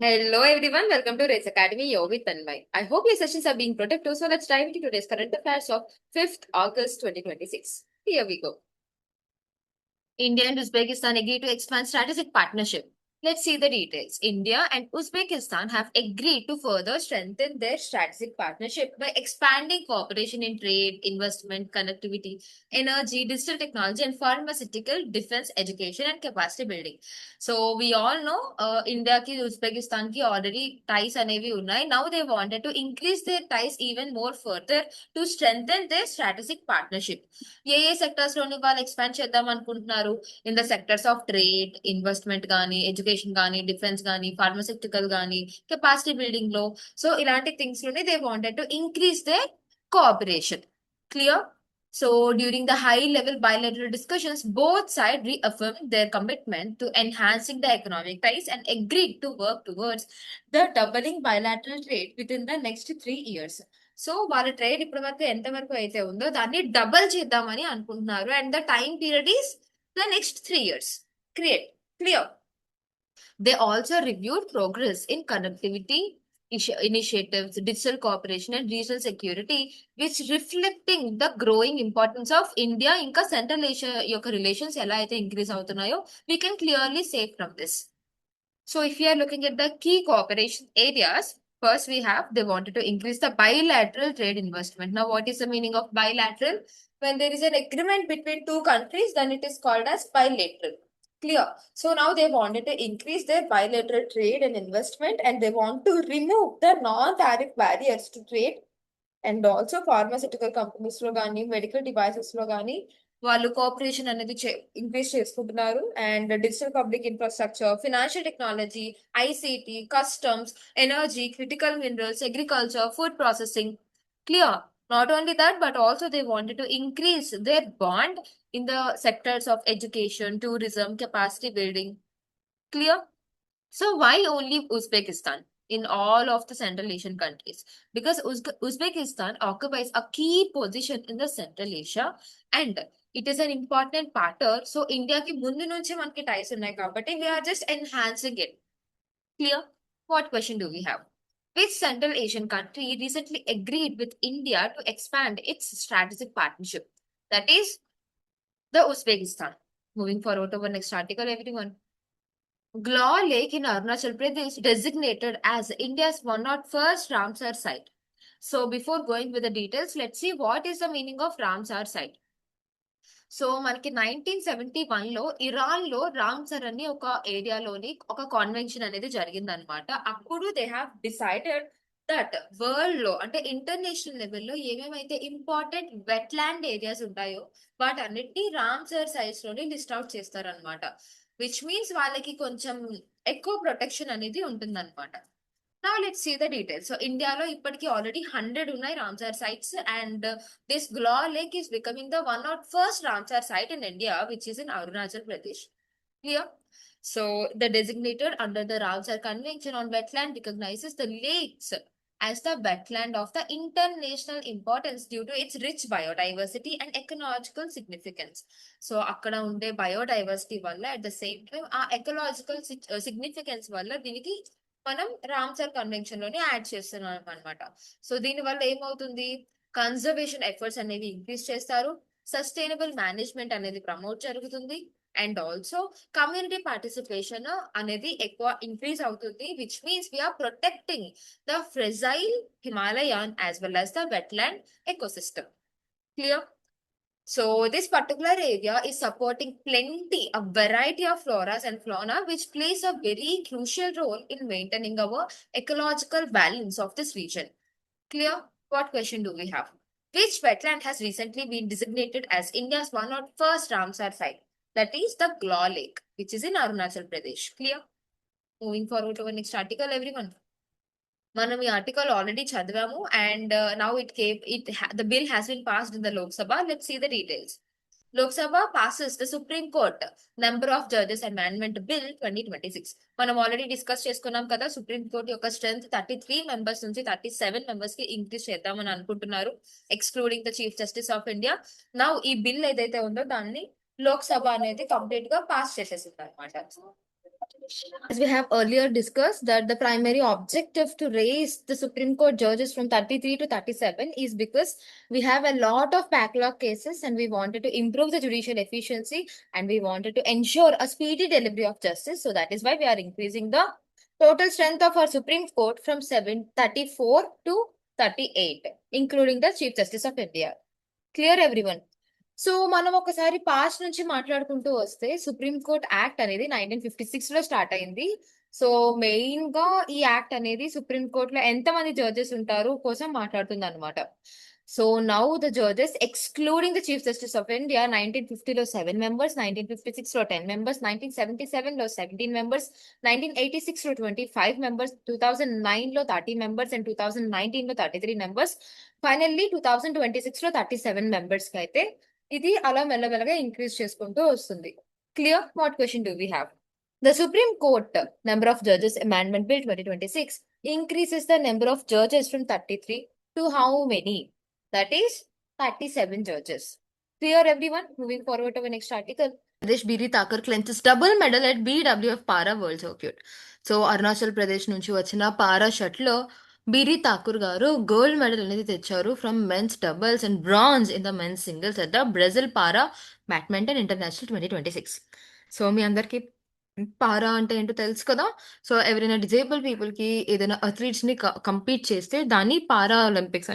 Hello everyone, welcome to Race Academy. Yo with Tanmay. I hope your sessions are being productive. So let's dive into today's current affairs of 5th August 2026. Here we go. India and Uzbekistan agree to expand strategic partnership. Let's see the details. India and Uzbekistan have agreed to further strengthen their strategic partnership by expanding cooperation in trade, investment, connectivity, energy, digital technology, and pharmaceutical, defense, education, and capacity building. So we all know India ki Uzbekistan ki already ties అనేవి ఉన్నాయి. Now they wanted to increase their ties even more further to strengthen their strategic partnership. A sectors లోని వాళ్ళు expand చేద్దాం అనుకుంటున్నారు? In the sectors of trade, investment గానీ, education గానీ, defence గానీ, pharmaceutical గానీ, కెపాసిటీ బిల్డింగ్ లో. సో ఇలాంటి థింగ్స్ లోని they wanted to increase they cooperation. Clear? So, during the high level bilateral discussions, both sides reaffirmed their commitment to enhancing the economic ties and agreed to work towards the doubling bilateral trade within the next 3 years. So వాళ్ళ trade ఇప్పటి వరకు ఎంత వరకు అయితే ఉందో దాన్ని double చేద్దామని అనుకుంటున్నారు. And the time period is the next 3 years. Create clear. They also reviewed progress in connectivity initiatives, digital cooperation, and regional security, which reflecting the growing importance of India ఇంకా సెంట్రల్ ఏషియా యొక్క relations ఎలా అయితే increase అవుతున్నాయో we can clearly say from this. So if you are looking at the key cooperation areas, first we have they wanted to increase the bilateral trade investment. Now, what is the meaning of bilateral? When there is an agreement between two countries, then it is called as bilateral. Clear. So now they wanted to increase their bilateral trade and investment, and they want to remove the non-tariff barriers to trade. And also pharmaceutical companies లో కానీ medical devices లో కానీ వాళ్ళు cooperation అనేది increase చేసుకుంటున్నారు. And digital public infrastructure, financial technology, ICT, customs, energy, critical minerals, agriculture, food processing. Clear. Not only that but also they wanted to increase their bond in the sectors of education, tourism, capacity building. Clear? So why only Uzbekistan in all of the Central Asian countries? Because Uzbekistan occupies a key position in the Central Asia and it is an important partner. So India ki mundu nunchi manki ties unnai kabatti we are just enhancing it. Clear? What question do we have? Which Central Asian country recently agreed with India to expand its strategic partnership? That is the Uzbekistan. Moving forward to our next article, everyone. Glaw Lake in Arunachal Pradesh designated as India's 101st Ramsar site. So before going with the details, let's see what is the meaning of Ramsar site. So మనకి 1971లో Iran లో Ramsar అని ఒక ఏరియాలోని ఒక convention అనేది జరిగిందనమాట. అప్పుడు they have decided that world లో అంటే ఇంటర్నేషనల్ లెవెల్లో ఏమేమైతే ఇంపార్టెంట్ వెట్ ల్యాండ్ ఏరియాస్ ఉంటాయో వాటన్నిటిని రామ్సర్ సైట్స్ లోని లిస్ట్ అవుట్ చేస్తారనమాట. విచ్ మీన్స్ వాళ్ళకి కొంచెం ఎక్కువ ప్రొటెక్షన్ అనేది ఉంటుందన్నమాట. Now let's see the details. So India lo ippatiki already 100 unnai Ramsar sites, and this Glaw Lake is becoming the 101st Ramsar site in India, which is in Arunachal Pradesh. Clear? So the designated under the Ramsar Convention on Wetland recognizes the lakes as the wetland of the international importance due to its rich biodiversity and ecological significance. So akkada unde biodiversity valla at the same time ఆ ecological significance valla దీనికి మనం Ramsar convention లోనే add చేస్తున్నాం అనమాట. So దీని వల్ల ఏమవుతుంది? Conservation efforts అనేవి ఇంక్రీజ్ చేస్తారు, సస్టైనబుల్ మేనేజ్మెంట్ అనేది ప్రమోట్ జరుగుతుంది, అండ్ ఆల్సో కమ్యూనిటీ పార్టిసిపేషన్ అనేది ఎక్కువ ఇంక్రీజ్ అవుతుంది, which means we're protecting the fragile Himalayan as well as the wetland ecosystem. Clear? So this particular area is supporting plenty, a variety of floras and fauna, which plays a very crucial role in maintaining our ecological balance of this region. Clear? What question do we have? Which wetland has recently been designated as India's 101st Ramsar site? That is the Glaw Lake, which is in Arunachal Pradesh. Clear? Moving forward to our next article, everyone. మనం ఈ article already చదివాము and now the bill has been passed in the Lok Sabha. Let's see the details. Lok Sabha passes the Supreme Court number of judges amendment bill 2026. మనం already discuss చేసుకున్నాం కదా, supreme court యొక్క strength 33 members నుంచి 37 members కి increase చేద్దామని అనుకుంటున్నారు, excluding the chief justice of India. Now ఈ bill ఏదైతే ఉందో దాన్ని లోక్సభ అనేది కంప్లీట్ గా పాస్ చేసేసింది అనమాట. As we have earlier discussed, that the primary objective to raise the Supreme Court judges from 33 to 37 is because we have a lot of backlog cases and we wanted to improve the judicial efficiency and we wanted to ensure a speedy delivery of justice. So that is why we are increasing the total strength of our Supreme Court from 734 to 38, including the Chief Justice of India. Clear, everyone? So మనం ఒకసారి past నుంచి మాట్లాడుకుంటూ వస్తే supreme court act అనేది 1956 లో start అయింది. So main గా ఈ యాక్ట్ అనేది సుప్రీం కోర్ట్ లో ఎంత మంది జడ్జెస్ ఉంటారు కోసం మాట్లాడుతుంది అనమాట. So now the judges excluding the chief justice of India 1950 లో 7 members, 1956 లో 10 members, 1977 లో 17 members, 1986 లో 25 members, 2009 లో 30 members అండ్ 2019 లో 33 members, ఫైనల్లీ 2026 లో 37 members కి అయితే ఇది అలా మెల్లమెల్లగా ఇంక్రీజ్ చేసుకుంటూ వస్తుంది. Clear? What question do we have? The Supreme Court Number of Judges Amendment Bill 2026 increases the number of judges from 33 to how many? That is 37 judges. Clear, everyone? Moving forward to the next article. Pradesh Biri Thakur clinches double medal at BWF Para World Circuit. So Arunachal Pradesh నుంచి వచ్చిన పారా షట్లో బీరీ ఠాకూర్ గారు gold medal అనేది తెచ్చారు from men's doubles and bronze in the men's singles at the Brazil para badminton international 2026. So మీ అందరికి para అంటే ఏంటో తెలుసు కదా. సో ఎవరైనా డిజేబుల్ పీపుల్ కి ఏదైనా అథ్లీట్స్ ని కంపీట్ చేస్తే దాన్ని పారా ఒలింపిక్స్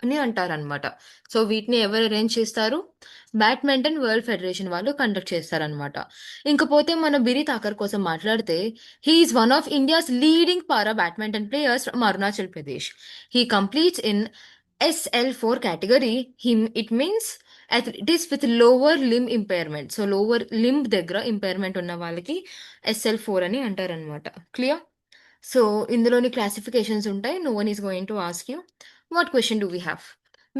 అని అంటారనమాట. సో వీటిని ఎవరు అరేంజ్ చేస్తారు? బ్యాడ్మింటన్ వరల్డ్ ఫెడరేషన్ వాళ్ళు కండక్ట్ చేస్తారనమాట. ఇంకపోతే మన బిరి ఠాకర్ కోసం మాట్లాడితే he's one of India's leading para badminton players from Arunachal Pradesh. He completes in SL4 category. It means athletics with lower limb impairment. So lower limb దగ్గర ఇంపైర్మెంట్ ఉన్న వాళ్ళకి SL4 అని అంటారనమాట. క్లియర్? సో ఇందులోని క్లాసిఫికేషన్స్ ఉంటాయి. No one is going to ask you. What question do we have?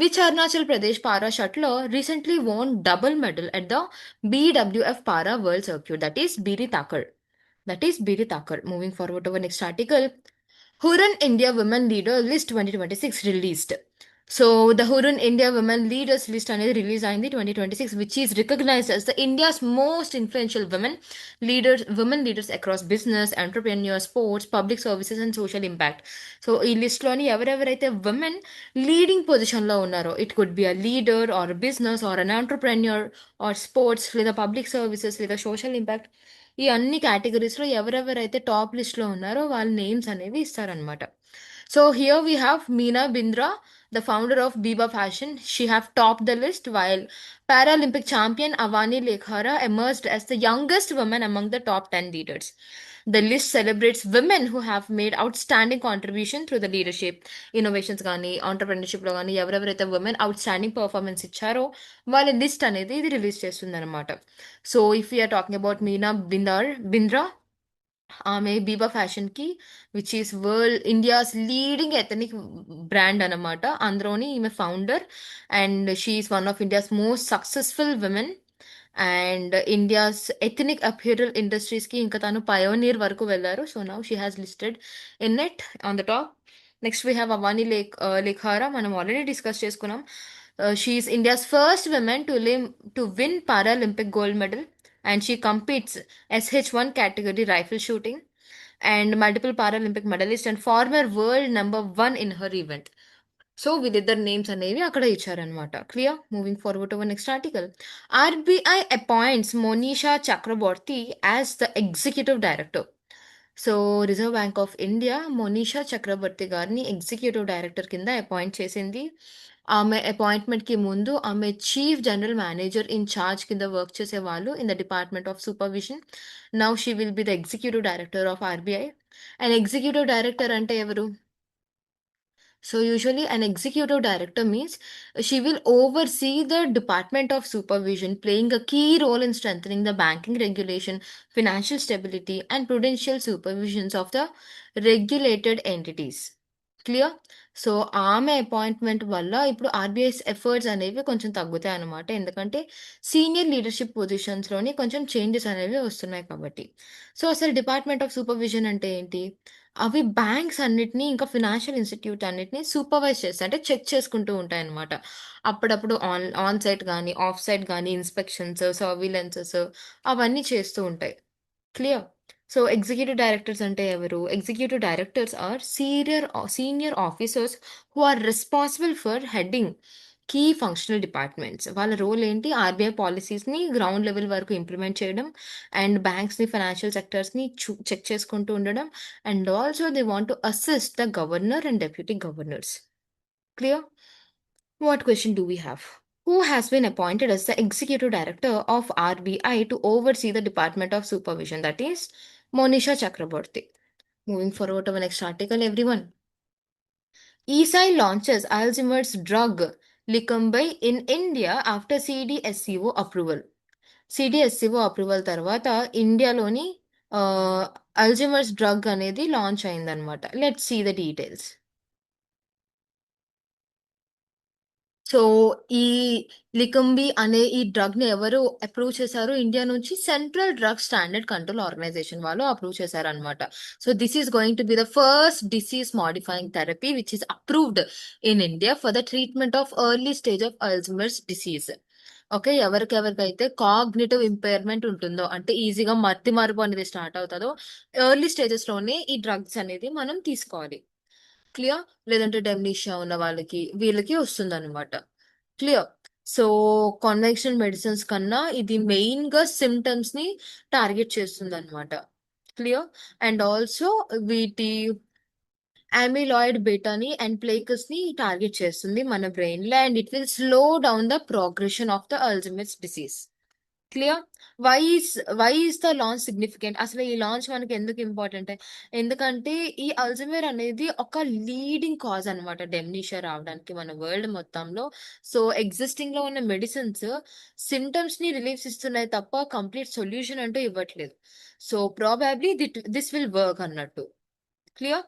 Which Arunachal Pradesh para shuttler recently won double medal at the BWF Para World Circuit? That is Biri Thakur. That is Biri Thakur. Moving forward to our next article. Hurun India Women Leader List 2026 released. So the Hurun India Women Leaders List అనేది release అయింది 2026, which is recognized as the India's most influential women leaders across business, entrepreneurs, sports, public services and social impact. So ఈ list లోని ఎవరెవరైతే women leading position లో ఉన్నారో, it could be a leader or business or an entrepreneur or sports లేదా public services లేదా social impact, ఈ అన్ని కేటగిరీస్లో ఎవరెవరైతే టాప్ లిస్ట్లో ఉన్నారో వాళ్ళ నేమ్స్ అనేవి ఇస్తారనమాట. So here we have Meena Bindra, the founder of Biba Fashion. She have topped the list, while Paralympic champion Avani Lekhara emerged as the youngest woman among the top 10 leaders. The list celebrates women who have made outstanding contribution through the leadership, innovations కానీ ఆంటర్ప్రెన్యూర్షిప్లో కానీ ఎవరెవరైతే women outstanding performance ఇచ్చారో వాళ్ళ list అనేది ఇది release చేస్తుంది అనమాట. So if you're talking about Meena Bindra, ఆమె బీబా ఫ్యాషన్కి which is world India's leading ethnic brand అనమాట. అందులోని ఈమె founder and she is one of India's most successful women and India's ethnic apparel ఇండస్ట్రీస్కి ఇంకా తను పయోనీర్ వరకు వెళ్ళారు. So now she has listed in it on the top. Next we have Avani Lekhara, మనం already discuss చేసుకున్నాం. She is India's first women to win Paralympic gold medal and she competes SH1 category rifle shooting and multiple Paralympic medalist and former world number 1 in her event. So వీళ్ళిద్దరు names అనేవి అక్కడ ఇచ్చారనమాట. Clear? Moving forward to next article. RBI appoints Monisha Chakrabarti as the executive director. So reserve bank of India Monisha Chakrabarti గారిని executive director కింద appoint చేసింది. ఆమె అపాయింట్మెంట్కి ముందు ఆమె chief general manager in charge కింద వర్క్ చేసేవాళ్ళు in the department of supervision. Now she will be the executive director of RBI. And executive director అంటే ఎవరు? So usually an executive director means she will oversee the department of supervision, playing a key role in strengthening the banking regulation, financial stability and prudential supervisions of the regulated entities. Clear? So ఆమె appointment వల్ల ఇప్పుడు RBI efforts అనేవి కొంచెం తగ్గుతాయి అన్నమాట. ఎందుకంటే senior leadership పొజిషన్స్లోని కొంచెం changes అనేవి వస్తున్నాయి కాబట్టి. సో అసలు డిపార్ట్మెంట్ ఆఫ్ సూపర్విజన్ అంటే ఏంటి? అవి బ్యాంక్స్ అన్నిటిని ఇంకా ఫినాన్షియల్ ఇన్స్టిట్యూట్ అన్నిటిని సూపర్వైజ్ చేస్తాయి, అంటే చెక్ చేసుకుంటూ ఉంటాయి అనమాట. అప్పుడప్పుడు ఆన్ సైట్ కానీ ఆఫ్ సైట్ కానీ ఇన్స్పెక్షన్స్, సర్వీలెన్సెస్ అవన్నీ చేస్తూ ఉంటాయి. క్లియర్? సో ఎగ్జిక్యూటివ్ డైరెక్టర్స్ అంటే ఎవరు? Executive directors are senior officers who are responsible for heading key functional departments. వాళ్ళ రోల్ ఏంటి? ఆర్బీఐ పాలిసీస్‌ని గ్రౌండ్ లెవెల్ వరకు ఇంప్లిమెంట్ చేయడం అండ్ బ్యాంక్స్‌ని, ఫైనాన్షియల్ సెక్టర్స్‌ని చెక్ చేసుకుంటూ ఉండడం and also they want to assist the governor and deputy governors. Clear? What question do we have? Who has been appointed as the executive director of RBI to oversee the Department of Supervision? That is Monisha Chakraborty. Moving forward to the next article, everyone. Eisai launches Alzheimer's drug Licumbi in India after CDSCO approval. CDSCO approval తర్వాత ఇండియాలోని Alzheimer's drug అనేది launch అయిందనమాట. Let's see the details. So ఈ Leqembi అనే ఈ drug ని ఎవరు approve చేశారు? ఇండియా నుంచి central drug standard control organisation వాళ్ళు అప్రూవ్ చేశారు అనమాట. So this is going to be the first disease modifying therapy which is approved in India for the treatment of early stage of Alzheimer's disease. Okay, ఎవరికెవరికైతే cognitive impairment ఉంటుందో, అంటే ఈజీగా మతి మరుపు అనేది స్టార్ట్ అవుతుందో, ఎర్లీ స్టేజెస్ లోనే ఈ డ్రగ్స్ అనేది మనం తీసుకోవాలి. క్లియర్? లేదంటే డెమ్నీషియా ఉన్న వాళ్ళకి వీళ్ళకి వస్తుందన్నమాట. క్లియర్? సో కన్వెన్షనల్ మెడిసిన్స్ కన్నా ఇది మెయిన్ గా సిమ్టమ్స్ ని టార్గెట్ చేస్తుందన్నమాట. క్లియర్? అండ్ ఆల్సో వీటి అమిలాయిడ్ బీటాని అండ్ ప్లేకస్ ని టార్గెట్ చేస్తుంది మన బ్రెయిన్ లో and it will slow down the progression of the Alzheimer's disease. Clear? Why is why is the launch significant? అసలు ఈ లాంచ్ మనకి ఎందుకు ఇంపార్టెంట్? ఎందుకంటే ఈ అల్జైమర్ అనేది ఒక లీడింగ్ కాజ్ అన్నమాట డెమ్నీషియా రావడానికి మన వరల్డ్ మొత్తంలో. సో ఎగ్జిస్టింగ్ లో ఉన్న మెడిసిన్స్ సిమ్టమ్స్ ని రిలీఫ్ ఇస్తున్నాయి తప్ప కంప్లీట్ సొల్యూషన్ అంటూ ఇవ్వట్లేదు. So probably this will work అన్నట్టు. Clear?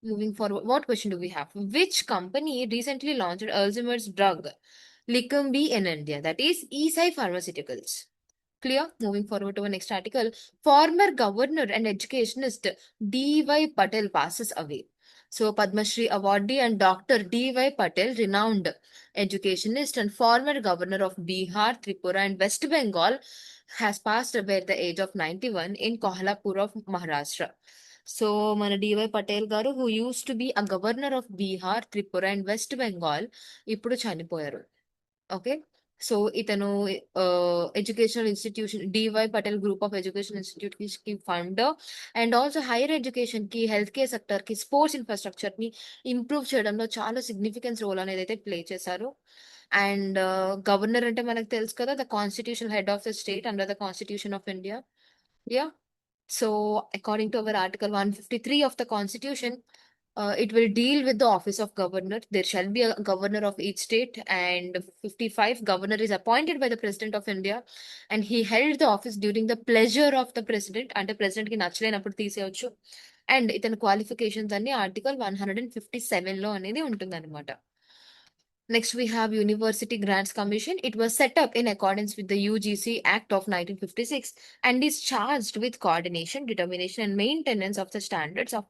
Moving forward, what question do we have? Which company recently launched Alzheimer's drug Licumbi in India? That is Eisai Pharmaceuticals. Clear? Moving forward to our next article. Former governor and educationist D.Y. Patel passes away. So, Padma Shri awardee and Dr. D.Y. Patel, renowned educationist and former governor of Bihar, Tripura, and West Bengal, has passed away at the age of 91 in Kohalapur of Maharashtra. So మన DY Patel garu who uses to be a governor of Bihar, Tripura and West Bengal ఇప్పుడు చనిపోయారు. Okay, so ఇతను educational institution DY Patel group of education institute కి founder and also higher education కి, health care sector కి, sports infrastructure ని improve చేయడంలో చాలా సిగ్నిఫికెన్స్ రోల్ అనేది అయితే ప్లే చేశారు. అండ్ గవర్నర్ అంటే మనకు తెలుసు కదా, the constitution head of the state under the constitution of India. Yeah. So, according to our Article 153 of the Constitution, it will deal with the office of governor. There shall be a governor of each state, and 55 governor is appointed by the President of India, and he held the office during the pleasure of the president. And the president ki నచ్చలేనప్పుడు తీసేయొచ్చు. And ఇతని qualifications అన్ని article 157 లో అనేది ఉంటుందన్నమాట. Next, we have University Grants Commission. It was set up in accordance with the UGC Act of 1956 and is charged with coordination, determination, and maintenance of the standards of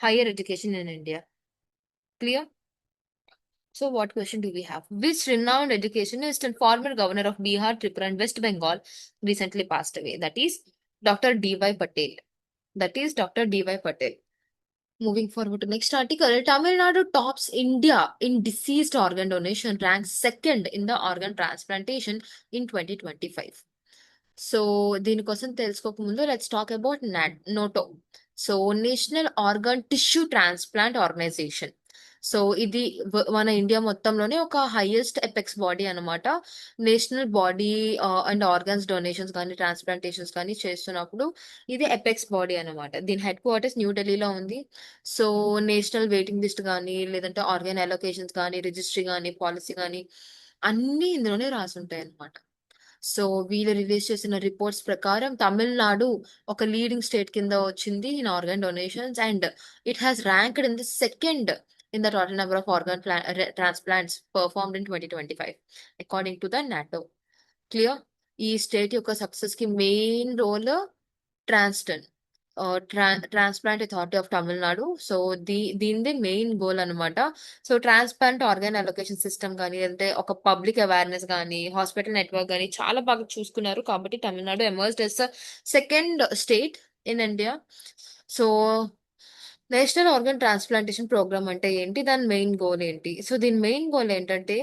higher education in India. Clear? So, what question do we have? Which renowned educationist and former governor of Bihar, Tripura, and West Bengal recently passed away? That is Dr. D.Y. Patel. That is Dr. D.Y. Patel. Moving forward to next article, Tamil Nadu tops India in deceased organ donation, ranks second in the organ transplantation in 2025. So దీనికోసం తెలుసుకోకముందు let's talk about NOTTO. So national organ tissue transplant organisation. So ఇది మన India మొత్తంలోనే ఒక highest apex body అనమాట. National body and organs donations కానీ transplantations కానీ చేస్తున్నప్పుడు ఇది ఎపెక్స్ బాడీ అనమాట. దీని హెడ్ క్వార్టర్స్ న్యూఢిల్లీలో ఉంది. సో నేషనల్ వెయిటింగ్ లిస్ట్ కానీ, లేదంటే ఆర్గాన్ అలొకేషన్స్ కానీ, రిజిస్ట్రీ కానీ, పాలసీ కానీ అన్నీ ఇందులోనే రాసి ఉంటాయి అనమాట. సో వీళ్ళు రిలీజ్ చేసిన రిపోర్ట్స్ ప్రకారం తమిళనాడు ఒక లీడింగ్ స్టేట్ కింద వచ్చింది in organ donations and it has ranked in the second in the total number of organ transplants performed in 2025 according to the NOTTO. Clear? ఈ స్టేట్ యొక్క సక్సెస్ కి main role ట్రాన్స్టన్ transplant authority of Tamil Nadu. So దీనిదే main goal అనమాట. So transplant organ allocation system కానీ, లేదంటే ఒక public awareness కానీ, హాస్పిటల్ నెట్వర్క్ కానీ చాలా బాగా చూసుకున్నారు. కాబట్టి Tamil Nadu emerged as second state in India. So national organ transplantation programme అంటే ఏంటి? దాని మెయిన్ గోల్ ఏంటి? సో దీని మెయిన్ గోల్ ఏంటంటే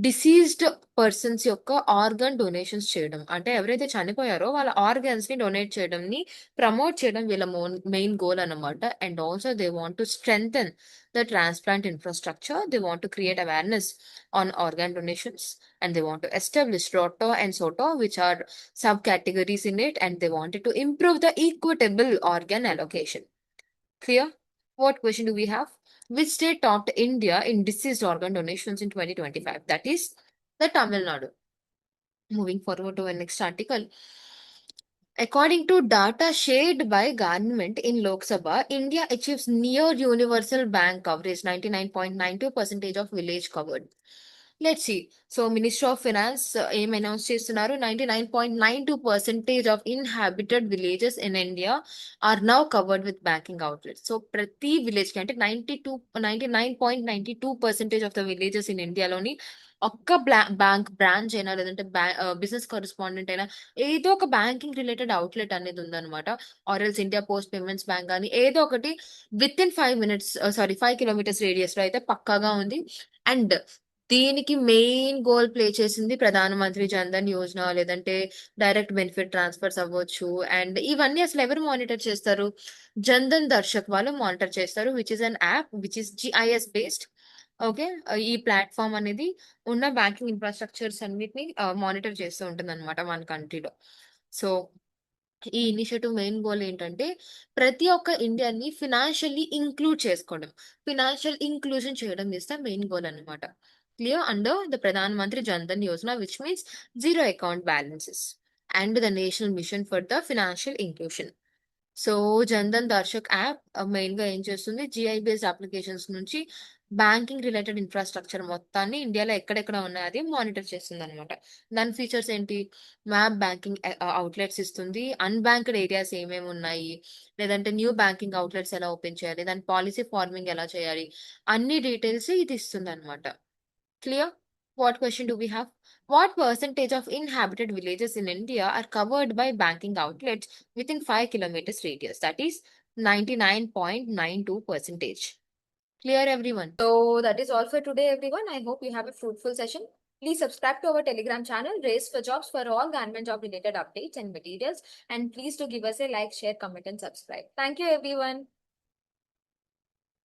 డిసీజ్డ్ పర్సన్స్ యొక్క ఆర్గన్ డొనేషన్స్ చేయడం. అంటే ఎవరైతే చనిపోయారో వాళ్ళ ఆర్గన్స్ ని డొనేట్ చేయడంని ప్రమోట్ చేయడం వీళ్ళ మెయిన్ గోల్ అన్నమాట. And also they want to strengthen the transplant infrastructure. They want to create awareness on organ donations, and they want to establish ROTO and SOTO, which are subcategories in it, and they wanted to improve the equitable organ allocation. Clear? What question do we have? Which state topped India in deceased organ donations in 2025? That is the Tamil Nadu. Moving forward to the next article. According to data shared by government in Lok Sabha, India achieves near universal bank coverage, 99.92% of village covered. Let's see. So, Ministry of Finance ఏం announce చేస్తున్నారు? 99.92% of inhabited villages in India are now covered with banking outlets. So, ప్రతి village కి అంటే 99.92% of the villages in India లోని ఒక్క bank branch అయినా లేదంటే business correspondent అయినా ఏదో ఒక బ్యాంకింగ్ రిలేటెడ్ అవుట్లెట్ అనేది ఉందన్నమాట. ఆర్ఎల్స్ ఇండియా పోస్ట్ పేమెంట్స్ బ్యాంక్ కానీ ఏదో ఒకటి with in 5 minutes, 5 kilometers radius లో అయితే పక్కాగా ఉంది. అండ్ దీనికి మెయిన్ గోల్ ప్లే చేసింది ప్రధానమంత్రి జన్ధన్ యోజన, లేదంటే డైరెక్ట్ బెనిఫిట్ ట్రాన్స్ఫర్స్ అవ్వచ్చు. అండ్ ఇవన్నీ అసలు ఎవరు మానిటర్ చేస్తారు? జన్ధన్ దర్శక్ వాళ్ళు మానిటర్ చేస్తారు, which is an app which is GIS based. Okay, ఈ ప్లాట్ఫామ్ అనేది ఉన్న బ్యాంకింగ్ ఇన్ఫ్రాస్ట్రక్చర్స్ అన్నిటిని మానిటర్ చేస్తూ ఉంటుంది అనమాట మన కంట్రీలో. సో ఈ ఇనిషియేటివ్ మెయిన్ గోల్ ఏంటంటే ప్రతి ఒక్క ఇండియన్ని ఫినాన్షియల్లీ ఇంక్లూడ్ చేసుకోవడం, ఫినాన్షియల్ ఇంక్లూజన్ చేయడం ఇస్ ద మెయిన్ గోల్ అనమాట. Clear? Under the Pradhan Mantri Jan Dhan Yojana, which means zero account balances, and the national mission for the financial inclusion. So Jan Dhan దర్శక్ app main గా ఏం చేస్తుంది? GI బేస్డ్ అప్లికేషన్స్ నుంచి బ్యాంకింగ్ రిలేటెడ్ ఇన్ఫ్రాస్ట్రక్చర్ మొత్తాన్ని ఇండియాలో ఎక్కడెక్కడ ఉన్నాయో అది మానిటర్ చేస్తుంది అనమాట. దాని ఫీచర్స్ ఏంటి? మ్యాప్ బ్యాంకింగ్ అవుట్లెట్స్ ఇస్తుంది, అన్బ్యాంక్డ్ ఏరియాస్ ఏమేమి ఉన్నాయి, లేదంటే న్యూ బ్యాంకింగ్ అవుట్లెట్స్ ఎలా ఓపెన్ చేయాలి, దాని పాలసీ ఫార్మింగ్ ఎలా చేయాలి, అన్ని డీటెయిల్స్ ఇది ఇస్తుంది అనమాట. Clear? What question do we have? What percentage of inhabited villages in India are covered by banking outlets within 5 kilometers radius? That is 99.92%. Clear, everyone? So that is all for today, everyone. I hope you have a fruitful session. Please subscribe to our Telegram channel, Race for Jobs, for all government job related updates and materials. And please do give us a like, share, comment, and subscribe. Thank you, everyone.